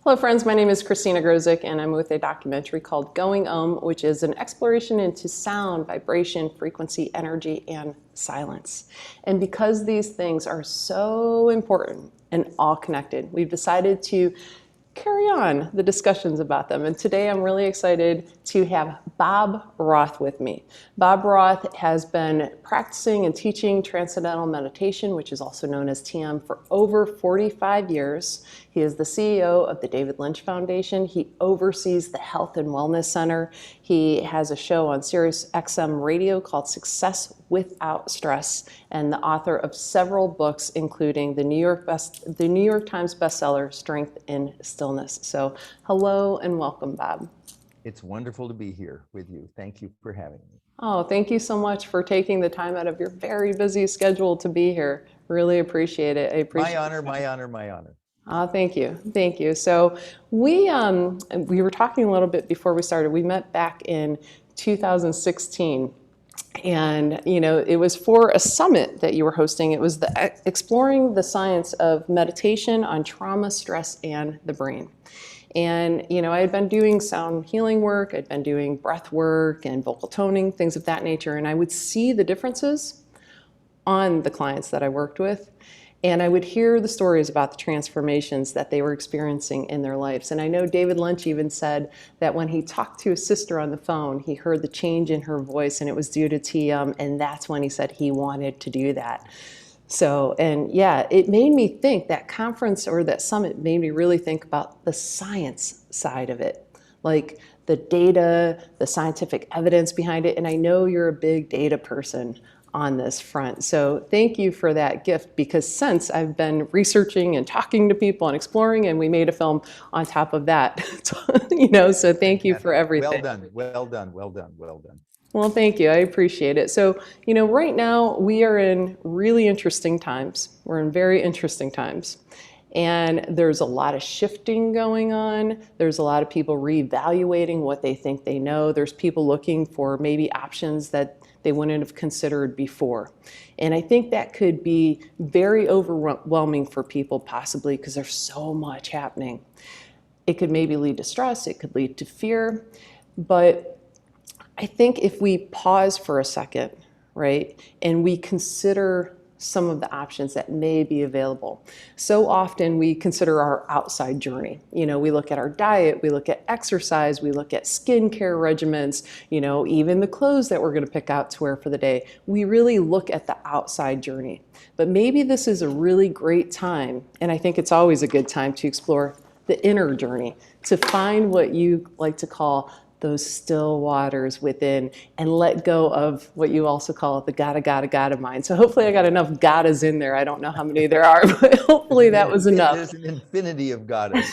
Hello friends, my name is Christina Grozik and I'm with a documentary called Going which is an exploration into sound, vibration, frequency, energy, and silence. And because these things are so important and all connected, we've decided to carry on the discussions about them. And today I'm really excited to have Bob Roth with me. Bob Roth has been practicing and teaching Transcendental Meditation, which is also known as TM, for over 45 years. He is the CEO of the David Lynch Foundation. He oversees the Health and Wellness Center. He has a show on Sirius XM radio called Success Without Stress, and the author of several books, including the New York Times bestseller, Strength in Stillness. So hello and welcome, Bob. It's wonderful to be here with you. Thank you for having me. Oh, thank you so much for taking the time out of your very busy schedule to be here. Really appreciate it. I appreciate my honor, my honor, my honor. Oh, thank you. Thank you. So we were talking a little bit before we started. We met back in 2016. And, it was for a summit that you were hosting. It was exploring the science of meditation on trauma, stress, and the brain. And, I had been doing sound healing work. I'd been doing breath work and vocal toning, things of that nature. And I would see the differences on the clients that I worked with. And I would hear the stories about the transformations that they were experiencing in their lives. And I know David Lynch even said that when he talked to his sister on the phone, he heard the change in her voice and it was due to TM. And that's when he said he wanted to do that. So, and yeah, it made me think, that conference or that summit made me really think about the science side of it, like the data, the scientific evidence behind it. And I know you're a big data person on this front. So thank you for that gift, because since I've been researching and talking to people and exploring, and we made a film on top of that, so thank you for everything. Well done, well done, well done, well done. Well, thank you. I appreciate it. So, right now we are in really interesting times. We're in very interesting times. And there's a lot of shifting going on. There's a lot of people reevaluating what they think they know. There's people looking for maybe options that they wouldn't have considered before. And I think that could be very overwhelming for people, possibly because there's so much happening. It could maybe lead to stress. It could lead to fear. But I think if we pause for a second, right, and we consider some of the options that may be available. So often we consider our outside journey. We look at our diet, we look at exercise, we look at skincare regimens, even the clothes that we're going to pick out to wear for the day. We really look at the outside journey. But maybe this is a really great time, and I think it's always a good time to explore the inner journey, to find what you like to call those still waters within, and let go of what you also call the gotta mind. So hopefully I got enough gottas in there. I don't know how many there are, but hopefully that was enough. There's an infinity of gottas.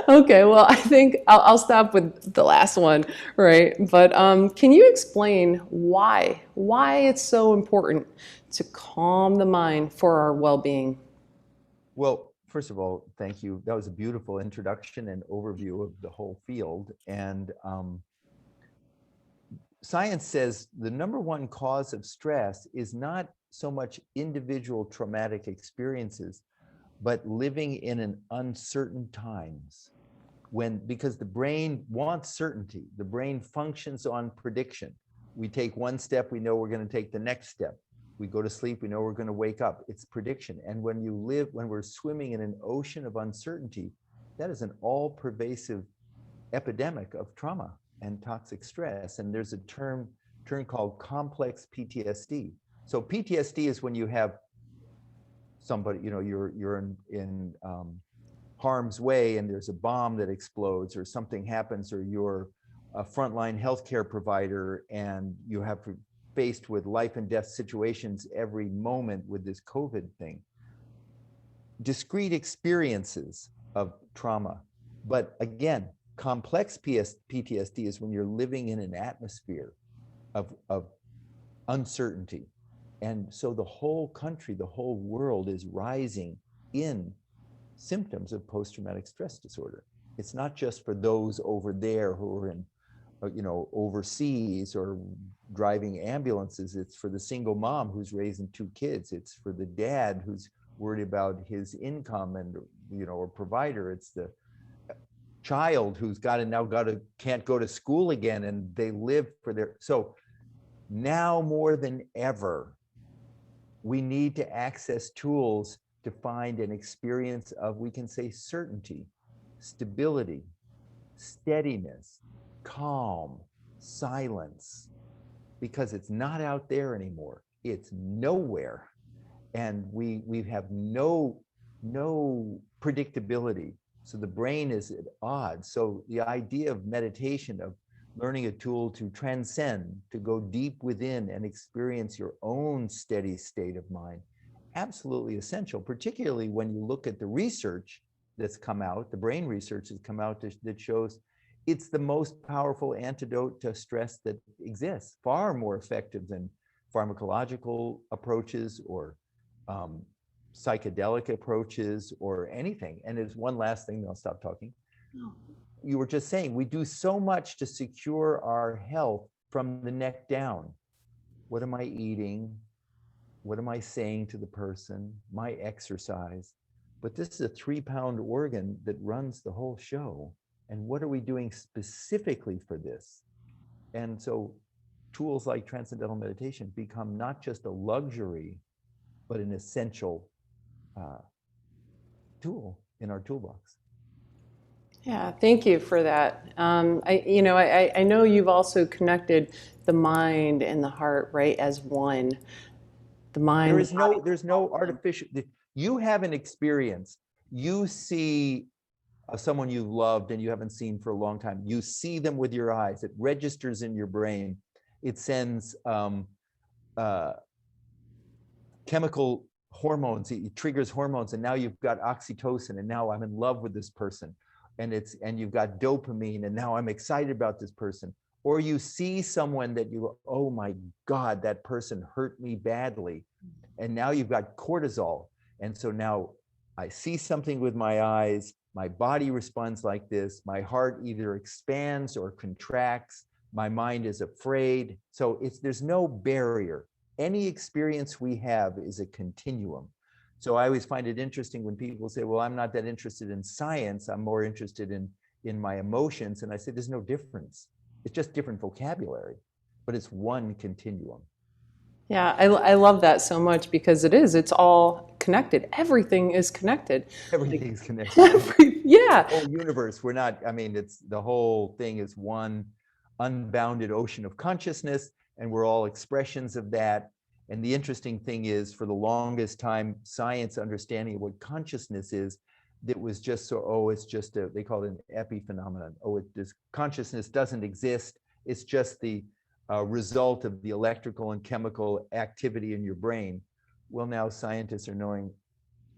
Okay, well, I think I'll stop with the last one, right? But can you explain why it's so important to calm the mind for our well-being? Well, first of all, thank you. That was a beautiful introduction and overview of the whole field. And science says the number one cause of stress is not so much individual traumatic experiences, but living in an uncertain times. Because the brain wants certainty. The brain functions on prediction. We take one step, we know we're going to take the next step. We go to sleep, we know we're going to wake up. It's prediction. And when we're swimming in an ocean of uncertainty, that is an all-pervasive epidemic of trauma and toxic stress. And there's a term called complex PTSD. So PTSD is when you have somebody, you're in harm's way and there's a bomb that explodes or something happens, or you're a frontline healthcare provider and you have faced with life and death situations every moment with this COVID thing. Discrete experiences of trauma. But again, complex PTSD is when you're living in an atmosphere of uncertainty. And so the whole country, the whole world is rising in symptoms of post-traumatic stress disorder. It's not just for those over there who are in overseas or driving ambulances. It's for the single mom who's raising 2 kids. It's for the dad who's worried about his income and, or provider. It's the child who's can't go to school again, and they live for their, so now more than ever, we need to access tools to find an experience of, we can say, certainty, stability, steadiness, calm, silence, because it's not out there anymore. It's nowhere. And we have no predictability. So the brain is at odds. So the idea of meditation, of learning a tool to transcend, to go deep within and experience your own steady state of mind, absolutely essential, particularly when you look at the research that's come out, the brain research has come out that shows it's the most powerful antidote to stress that exists, far more effective than pharmacological approaches or psychedelic approaches or anything. And there's one last thing, then I'll stop talking. You were just saying, we do so much to secure our health from the neck down. What am I eating? What am I saying to the person? My exercise. But this is a 3-pound organ that runs the whole show. And what are we doing specifically for this? And so tools like Transcendental Meditation become not just a luxury, but an essential tool in our toolbox. Yeah, thank you for that. I know you've also connected the mind and the heart, right, as one. The mind. There's no artificial. You have an experience. You see someone you've loved and you haven't seen for a long time. You see them with your eyes. It registers in your brain. It sends chemical hormones. It triggers hormones, and now you've got oxytocin, and now I'm in love with this person, and you've got dopamine, and now I'm excited about this person. Or you see someone that you go, oh my God, that person hurt me badly, and now you've got cortisol, and so now I see something with my eyes, my body responds like this, my heart either expands or contracts, my mind is afraid. So there's no barrier. Any experience we have is a continuum. So I always find it interesting when people say, well, I'm not that interested in science, I'm more interested in my emotions. And I say, there's no difference. It's just different vocabulary, but it's one continuum. Yeah, I love that so much because it's all connected. Everything is connected. Everything's connected. Yeah. The whole universe, the whole thing is one unbounded ocean of consciousness, and we're all expressions of that. And the interesting thing is, for the longest time, science understanding of what consciousness is, that was just they call it an epiphenomenon. This consciousness doesn't exist. It's just the result of the electrical and chemical activity in your brain. Well, now scientists are knowing,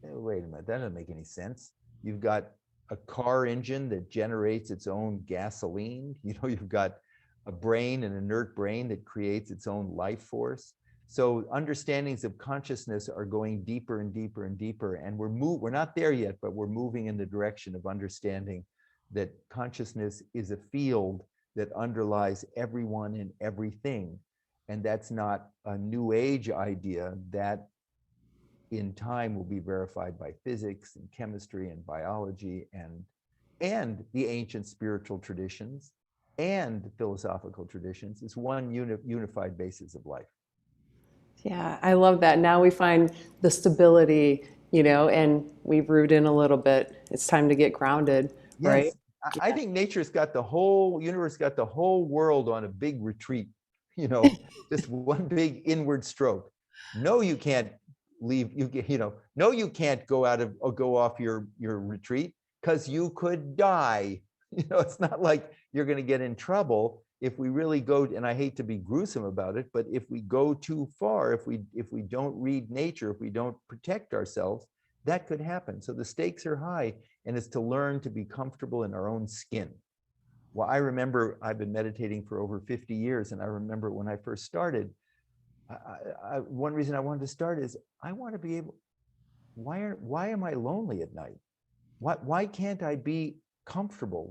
wait a minute, that doesn't make any sense. You've got a car engine that generates its own gasoline. You've got a brain, an inert brain that creates its own life force. So understandings of consciousness are going deeper and deeper and deeper. And we're not there yet, but we're moving in the direction of understanding that consciousness is a field that underlies everyone and everything. And that's not a new age idea. That in time will be verified by physics and chemistry and biology and the ancient spiritual traditions and philosophical traditions. It's one unified basis of life. Yeah, I love that. Now we find the stability, and we root in a little bit. It's time to get grounded, right? Yes, I think nature's got the whole universe, got the whole world on a big retreat, just one big inward stroke. No, you can't leave, no, you can't go off your retreat, because you could die. It's not like you're going to get in trouble if we really go, and I hate to be gruesome about it, but if we go too far, if we don't read nature, if we don't protect ourselves, that could happen. So the stakes are high, and it's to learn to be comfortable in our own skin. Well, I remember I've been meditating for over 50 years, and I remember when I first started, one reason I wanted to start is I want to be able, why am I lonely at night? Why can't I be comfortable?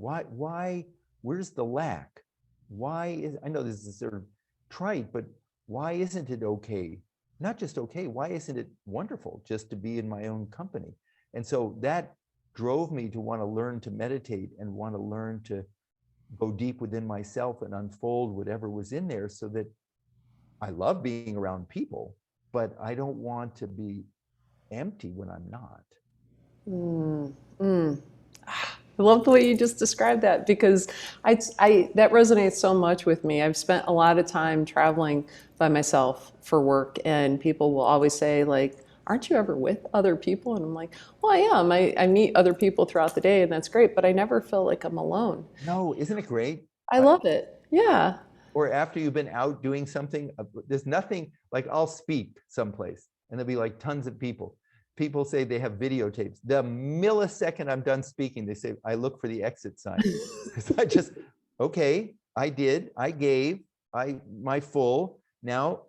Where's the lack? I know this is sort of trite, but why isn't it okay? Not just okay, why isn't it wonderful just to be in my own company? And so that drove me to want to learn to meditate and want to learn to go deep within myself and unfold whatever was in there, so that I love being around people, but I don't want to be empty when I'm not. Mm, mm. I love the way you just described that, because that resonates so much with me. I've spent a lot of time traveling by myself for work, and people will always say, like, aren't you ever with other people? And I'm like, well, I am. I meet other people throughout the day, and that's great, but I never feel like I'm alone. No, isn't it great? I love it. Yeah. Or after you've been out doing something, there's nothing like, I'll speak someplace and there'll be like tons of people. People say they have videotapes. The millisecond I'm done speaking, they say, I look for the exit sign. Because I just, okay, I gave, my full. Now,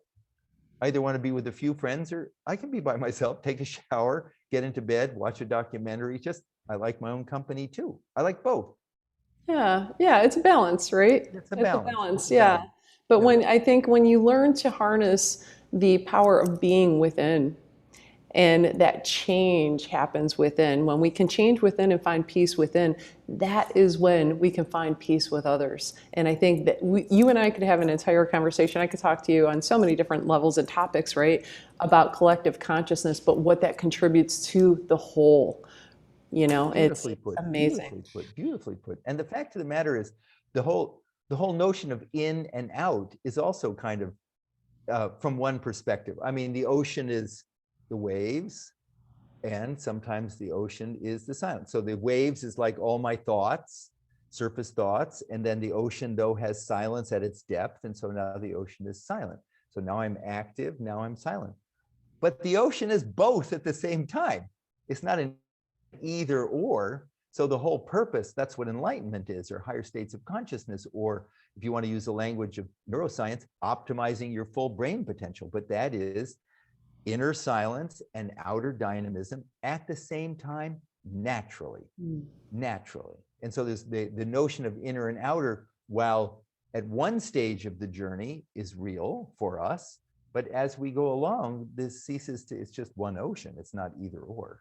I either want to be with a few friends, or I can be by myself, take a shower, get into bed, watch a documentary. Just, I like my own company too. I like both. Yeah, yeah, it's a balance, right? It's a It's a balance. It's balance, a yeah. balance. But Yeah. when you learn to harness the power of being within, and that change happens within, when we can change within and find peace within, that is when we can find peace with others. And I think that you and I could have an entire conversation. I could talk to you on so many different levels and topics, right, about collective consciousness, but what that contributes to the whole. It's Beautifully put, amazing. beautifully put, beautifully put. And the fact of the matter is, the whole notion of in and out is also kind of from one perspective. I mean, the ocean is the waves, and sometimes the ocean is the silence. So the waves is like all my thoughts, surface thoughts, and then the ocean though has silence at its depth, and so now the ocean is silent. So now I'm active, now I'm silent. But the ocean is both at the same time. It's not an either or. So the whole purpose, that's what enlightenment is, or higher states of consciousness, or if you want to use the language of neuroscience, optimizing your full brain potential. But that is inner silence and outer dynamism at the same time, naturally. Naturally. And so there's the notion of inner and outer, while at one stage of the journey is real for us, but as we go along, this ceases to, it's just one ocean. It's not either or.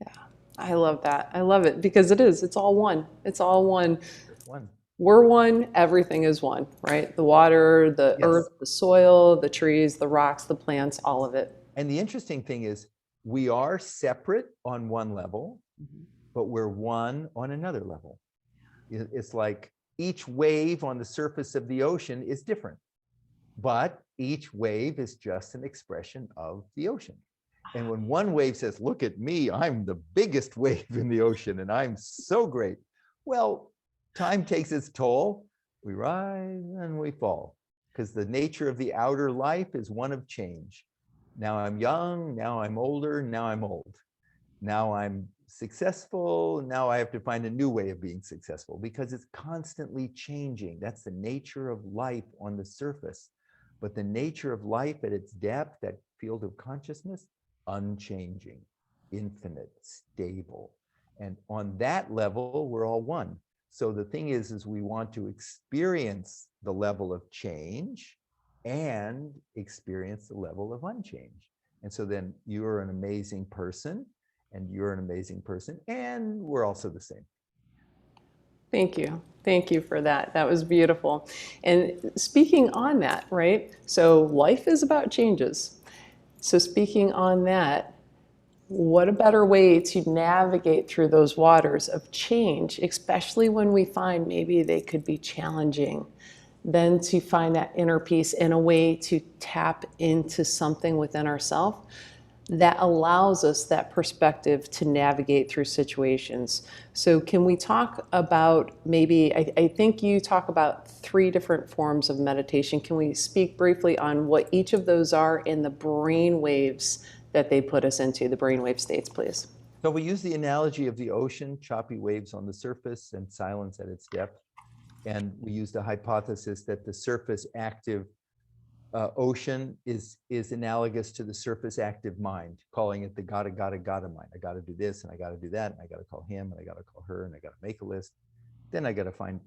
Yeah, I love that. I love it because it's all one. It's all one. Just one. We're one, everything is one, right? The water, the Yes. earth, the soil, the trees, the rocks, the plants, all of it. And the interesting thing is, we are separate on one level, but we're one on another level. It's like each wave on the surface of the ocean is different, but each wave is just an expression of the ocean. And when one wave says, look at me, I'm the biggest wave in the ocean and I'm so great. Well, time takes its toll. We rise and we fall, because the nature of the outer life is one of change. Now I'm young, now I'm older, now I'm old. Now I'm successful, now I have to find a new way of being successful, because it's constantly changing. That's the nature of life on the surface. But the nature of life at its depth, that field of consciousness, unchanging, infinite, stable. And on that level, we're all one. So the thing is we want to experience the level of change and experience the level of unchange. And so then you're an amazing person, and you're an amazing person, and we're also the same. Thank you. Thank you for that. That was beautiful. And speaking on that, right? So life is about changes. So speaking on that, what a better way to navigate through those waters of change, especially when we find maybe they could be challenging, than to find that inner peace in a way to tap into something within ourselves that allows us that perspective to navigate through situations. So can we talk about maybe, I think you talk about 3 different forms of meditation. Can we speak briefly on what each of those are in the brain waves that they put us into, the brainwave states, please? So we use the analogy of the ocean, choppy waves on the surface and silence at its depth. And we used a hypothesis that the surface active ocean is analogous to the surface active mind, calling it the gotta mind. I gotta do this, and I gotta do that, and I gotta call him, and I gotta call her, and I gotta make a list. Then I gotta find,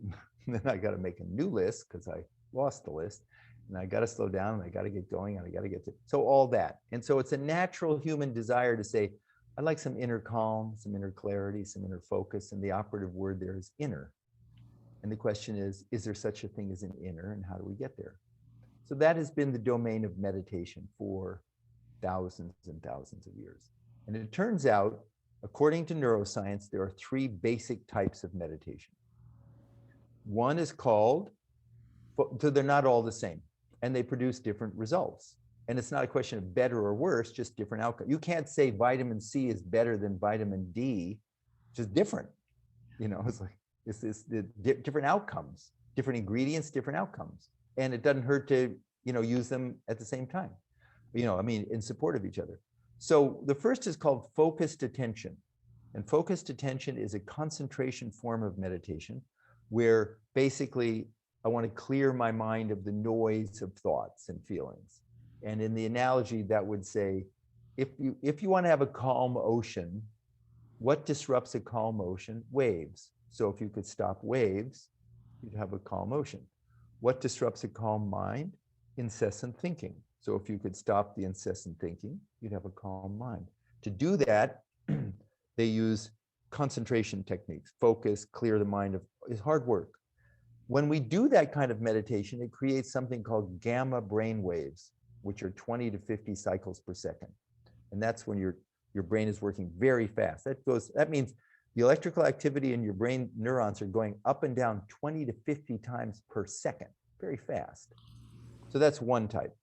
then I gotta make a new list because I lost the list. And I gotta slow down, and I gotta get going, and I gotta get to, so all that. And so it's a natural human desire to say, I'd like some inner calm, some inner clarity, some inner focus. And the operative word there is inner. And the question is there such a thing as an inner, and how do we get there? So that has been the domain of meditation for thousands and thousands of years. And it turns out, according to neuroscience, there are three basic types of meditation. One is called, so they're not all the same, and they produce different results. And it's not a question of better or worse, just different outcomes. You can't say vitamin C is better than vitamin D, just different. It's like the different outcomes, different ingredients, different outcomes. And it doesn't hurt to, use them at the same time, in support of each other. So the first is called focused attention. And focused attention is a concentration form of meditation where basically I want to clear my mind of the noise of thoughts and feelings. And in the analogy, that would say, if you want to have a calm ocean, what disrupts a calm ocean? Waves. So if you could stop waves, you'd have a calm ocean. What disrupts a calm mind? Incessant thinking. So if you could stop the incessant thinking, you'd have a calm mind. To do that, they use concentration techniques. Focus, clear the mind. It's hard work. When we do that kind of meditation, it creates something called gamma brain waves, which are 20 to 50 cycles per second. And that's when your brain is working very fast. That means the electrical activity in your brain neurons are going up and down 20 to 50 times per second, very fast. So that's one type.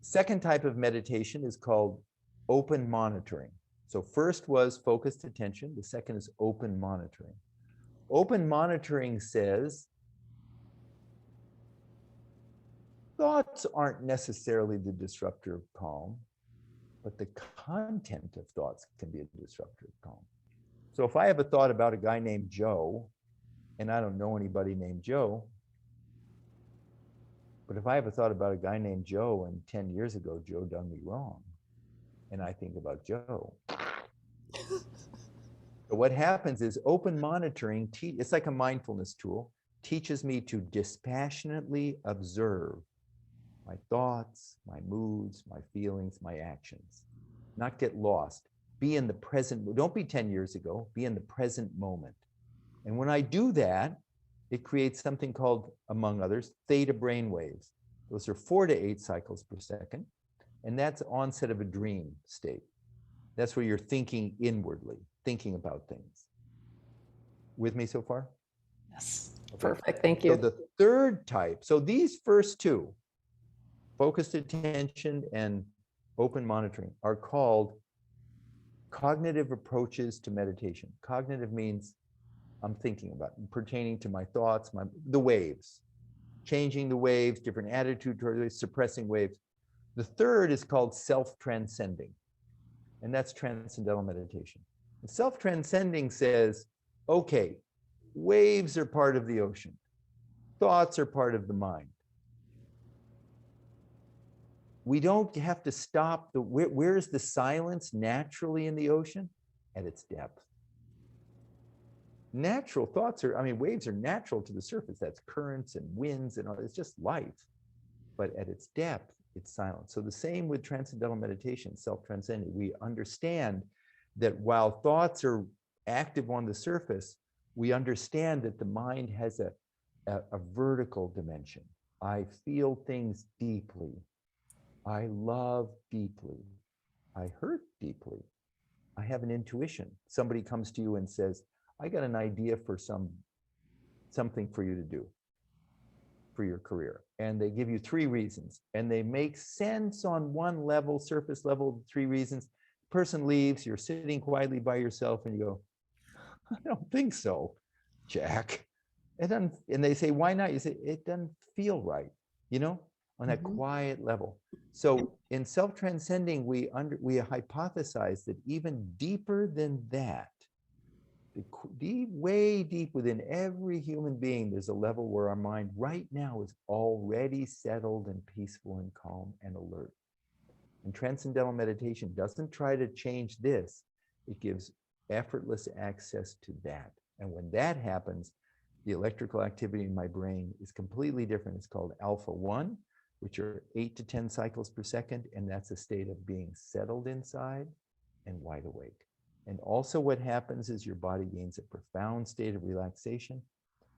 Second type of meditation is called open monitoring. So first was focused attention. The second is open monitoring. Open monitoring says thoughts aren't necessarily the disruptor of calm, but the content of thoughts can be a disruptor of calm. So if I have a thought about a guy named Joe, and I don't know anybody named Joe, but if I have a thought about a guy named Joe and 10 years ago, Joe done me wrong, and I think about Joe. So what happens is open monitoring, it's like a mindfulness tool, teaches me to dispassionately observe my thoughts, my moods, my feelings, my actions, not get lost, be in the present. Don't be 10 years ago, be in the present moment. And when I do that, it creates something called, among others, theta brain waves. Those are 4 to 8 cycles per second. And that's onset of a dream state. That's where you're thinking inwardly, thinking about things. With me so far? Yes. Okay. Perfect. Thank you. So the third type, so these first two, focused attention and open monitoring, are called cognitive approaches to meditation. Cognitive means I'm thinking about, pertaining to my thoughts, the waves, changing the waves, different attitude towards it, suppressing waves. The third is called self-transcending, and that's transcendental meditation. And self-transcending says, okay, waves are part of the ocean. Thoughts are part of the mind. We don't have to stop where's the silence naturally in the ocean? At its depth. Natural thoughts waves are natural to the surface. That's currents and winds and all, it's just life. But at its depth, it's silent. So the same with transcendental meditation, self-transcending. We understand that while thoughts are active on the surface, we understand that the mind has a vertical dimension. I feel things deeply. I love deeply. I hurt deeply. I have an intuition. Somebody comes to you and says, I got an idea for something for you to do for your career. And they give you 3 reasons. And they make sense on one level, surface level, 3 reasons. Person leaves, you're sitting quietly by yourself and you go, I don't think so, Jack. It doesn't, and they say, why not? You say, it doesn't feel right, on that quiet level. So in self-transcending, we hypothesize that even deeper than that, way deep within every human being, there's a level where our mind right now is already settled and peaceful and calm and alert. And transcendental meditation doesn't try to change this. It gives effortless access to that. And when that happens, the electrical activity in my brain is completely different. It's called alpha 1, which are 8 to 10 cycles per second. And that's a state of being settled inside and wide awake. And also what happens is your body gains a profound state of relaxation.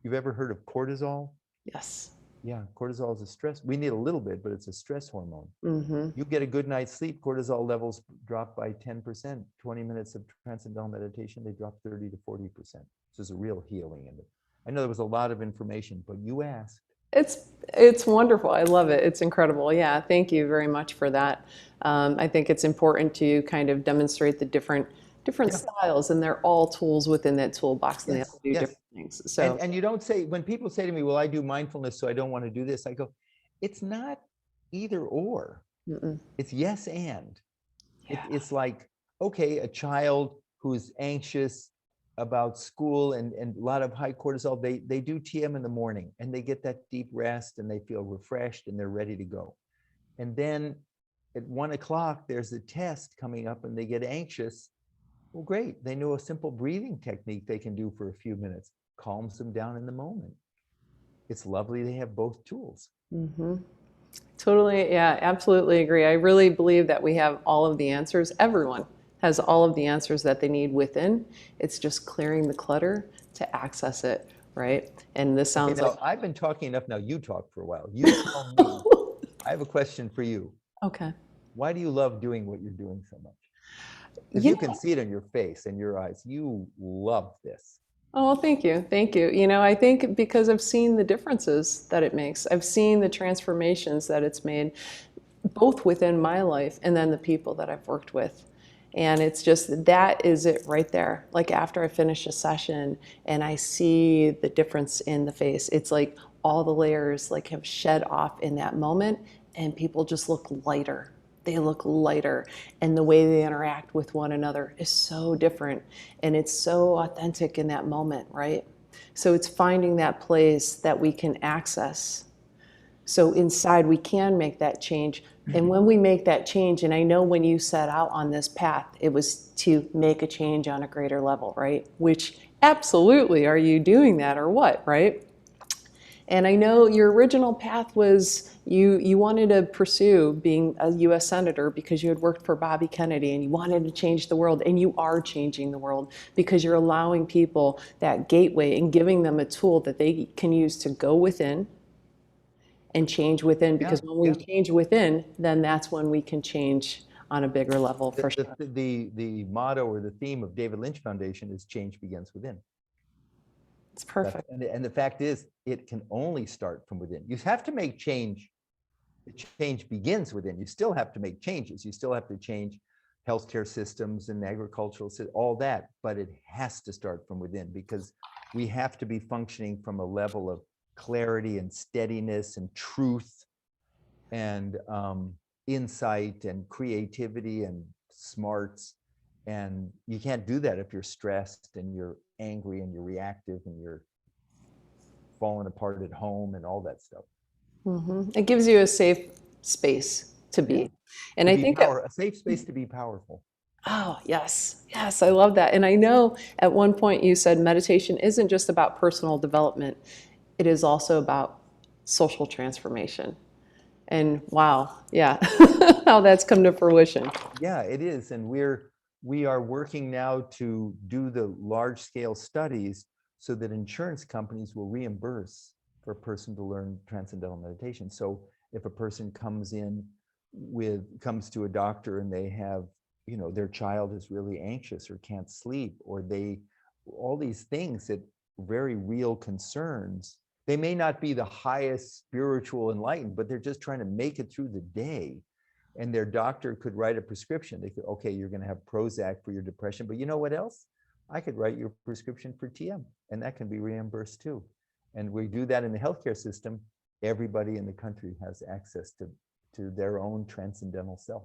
You've ever heard of cortisol? Yes. Yeah, cortisol is a stress. We need a little bit, but it's a stress hormone. Mm-hmm. You get a good night's sleep, cortisol levels drop by 10%. 20 minutes of transcendental meditation, they drop 30 to 40%. This is a real healing in it. I know there was a lot of information, but you asked. It's wonderful. I love it. It's incredible. Yeah, thank you very much for that. I think it's important to kind of demonstrate the different Yeah. styles, and they're all tools within that toolbox, and they all do Yes. different things. So And you don't say, when people say to me, well, I do mindfulness, so I don't want to do this, I go, it's not either or. mm-mm. It's yes and. Yeah. It's like, okay, a child who's anxious about school and a lot of high cortisol, they do TM in the morning and they get that deep rest and they feel refreshed and they're ready to go. And then at 1 o'clock, there's a test coming up and they get anxious. Well, great. They know a simple breathing technique they can do for a few minutes, calms them down in the moment. It's lovely they have both tools. Mm-hmm. Totally. Yeah, absolutely agree. I really believe that we have all of the answers. Everyone has all of the answers that they need within. It's just clearing the clutter to access it, right? And this sounds Okay, now, I've been talking enough. Now you talk for a while. You tell me. I have a question for you. Okay. Why do you love doing what you're doing so much? Because you can see it in your face and your eyes. You love this. Oh, thank you. Thank you. I think because I've seen the differences that it makes. I've seen the transformations that it's made, both within my life and then the people that I've worked with. And it's just, that is it right there. Like after I finish a session and I see the difference in the face, it's like all the layers like have shed off in that moment and people just look lighter. They look lighter, and the way they interact with one another is so different, and it's so authentic in that moment, right? So it's finding that place that we can access. So inside we can make that change. And when we make that change, and I know when you set out on this path, it was to make a change on a greater level, right? Which absolutely, are you doing that or what, right? And I know your original path was you wanted to pursue being a US Senator because you had worked for Bobby Kennedy and you wanted to change the world, and you are changing the world because you're allowing people that gateway and giving them a tool that they can use to go within and change within, because when we change within, then that's when we can change on a bigger level for sure. The motto or the theme of David Lynch Foundation is change begins within. It's perfect. And the fact is, it can only start from within. You have to make change. Change begins within. You still have to make changes. You still have to change healthcare systems and agricultural systems, all that, but it has to start from within, because we have to be functioning from a level of clarity and steadiness and truth and insight and creativity and smarts. And you can't do that if you're stressed and you're angry and you're reactive and you're falling apart at home and all that stuff. Mm-hmm. It gives you a safe space to be. Yeah. And to I be think a safe space to be powerful. Oh, yes. Yes, I love that. And I know at one point you said meditation isn't just about personal development. It is also about social transformation. And wow, yeah, how that's come to fruition. Yeah, it is. And we are working now to do the large scale studies so that insurance companies will reimburse for a person to learn transcendental meditation. So if a person comes to a doctor and they have, their child is really anxious or can't sleep, or all these things that are very real concerns. They may not be the highest spiritual enlightened, but they're just trying to make it through the day. And their doctor could write a prescription. They could, okay, you're going to have Prozac for your depression, but you know what else? I could write your prescription for TM, and that can be reimbursed too. And we do that in the healthcare system. Everybody in the country has access to their own transcendental self.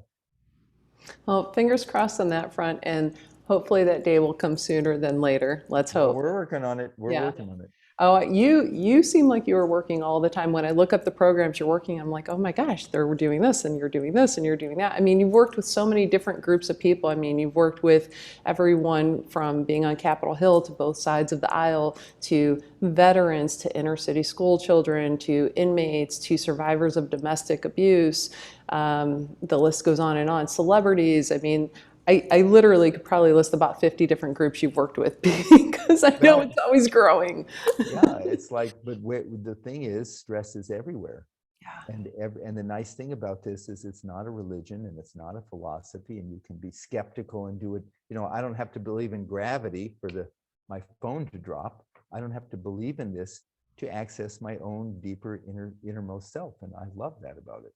Well, fingers crossed on that front, and hopefully that day will come sooner than later. Let's hope. We're working on it. We're working on it. Oh, you seem like you were working all the time. When I look up the programs you're working, I'm like, oh my gosh, they're doing this and you're doing this and you're doing that. I mean, you've worked with so many different groups of people. I mean, you've worked with everyone from being on Capitol Hill to both sides of the aisle, to veterans, to inner city school children, to inmates, to survivors of domestic abuse. The list goes on and on. Celebrities. I mean, I literally could probably list about 50 different groups you've worked with because I know Well, it's always growing. yeah, it's like, but the thing is, stress is everywhere. Yeah. And the nice thing about this is it's not a religion and it's not a philosophy, and you can be skeptical and do it. I don't have to believe in gravity for my phone to drop. I don't have to believe in this to access my own deeper innermost self. And I love that about it.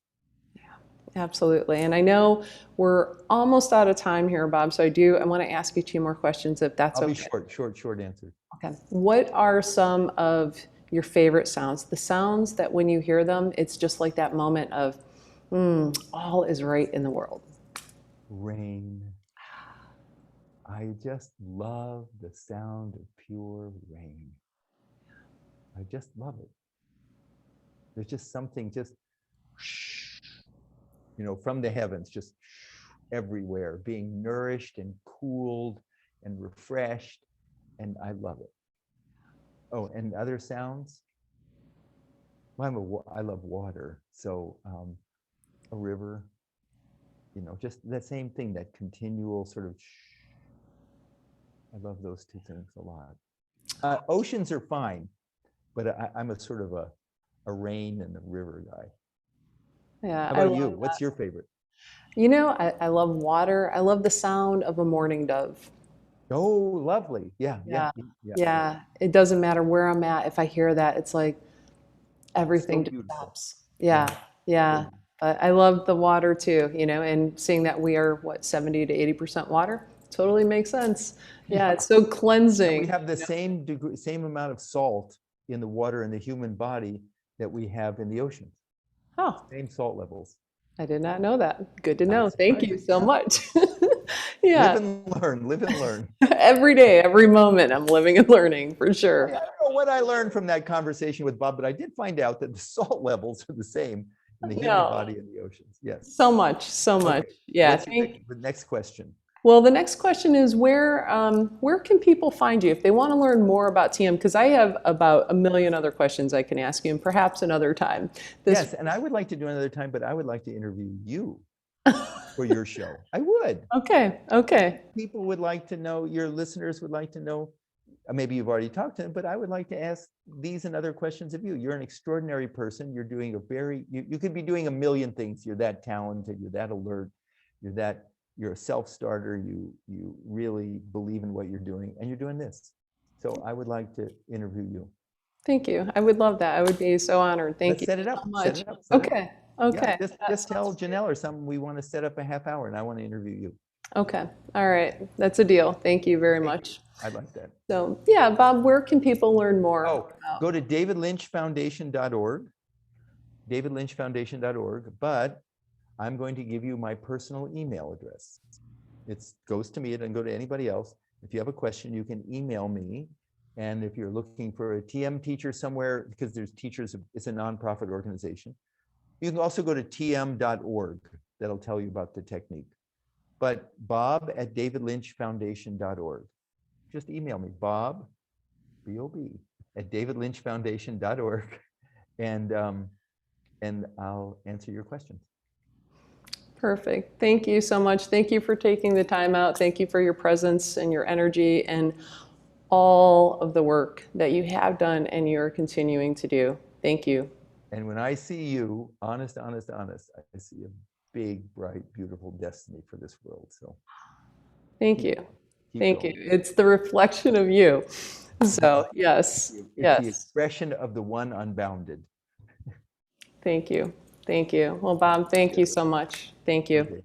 Absolutely. And I know we're almost out of time here, Bob. So I want to ask you two more questions if that's I'll be okay. short answer. Okay. What are some of your favorite sounds? The sounds that when you hear them, it's just like that moment of, all is right in the world. Rain. I just love the sound of pure rain. I just love it. There's just something from the heavens, just everywhere, being nourished and cooled and refreshed. And I love it. Oh, and other sounds? Well, I love water. So a river, just that same thing, that continual sort of I love those two things a lot. Oceans are fine, but I'm a sort of a rain and a river guy. Yeah, How I about you? love What's that. your favorite? I love water. I love the sound of a morning dove. Oh, lovely. Yeah. Yeah. It doesn't matter where I'm at. If I hear that, it's like So everything just beautiful. stops. Yeah. Yeah. So But I love the water too, and seeing that we are 70 to 80% water totally makes sense. Yeah. yeah. It's so And we cleansing. have the same amount of salt in the water in the human body that we have in the ocean. Oh, Same salt levels. I did not know that. Good to know. Not Thank you surprising. so Yeah. much. Live Yeah. and learn. Live and learn. Every day, every moment, I'm living and learning for sure. I don't know what I learned from that conversation with Bob, but I did find out that the salt levels are the same in the human No, body and the oceans. Yes. so much, so much. Okay. Yeah. What's the next question? Well, the next question is where can people find you if they want to learn more about TM? Because I have about a million other questions I can ask you, and perhaps another time. Yes, and I would like to do another time, but I would like to interview you for your show. I would. Okay. People would like to know, your listeners would like to know, maybe you've already talked to them, but I would like to ask these and other questions of you. You're an extraordinary person. You're doing you could be doing a million things. You're that talented, you're that alert, you're a self-starter, you really believe in what you're doing, and you're doing this. So I would like to interview you. Thank you. I would love that. I would be so honored. Thank Let's you set it so up. much. Set it up. Okay. Yeah, That just tell sounds great. Janelle or something we want to set up a half hour and I want to interview you. Okay. All right. That's a deal. Thank you very Thank much. you. I like that. So, yeah, Bob, where can people learn more Oh, about? go to davidlynchfoundation.org, davidlynchfoundation.org, but I'm going to give you my personal email address. It goes to me, it doesn't go to anybody else. If you have a question, you can email me. And if you're looking for a TM teacher somewhere, because there's teachers, it's a nonprofit organization. You can also go to tm.org. That'll tell you about the technique. But bob@davidlynchfoundation.org. Just email me, Bob, B-O-B, @davidlynchfoundation.org, and I'll answer your questions. Perfect. Thank you so much. Thank you for taking the time out. Thank you for your presence and your energy and all of the work that you have done and you're continuing to do. Thank you. And when I see you, honest, I see a big, bright, beautiful destiny for this world. So Thank you. keep Thank you. going. It's the reflection of you. So, yes, It's the yes. expression of the one unbounded. Thank you. Thank you. Well, Bob, thank you so much. Thank you. Okay.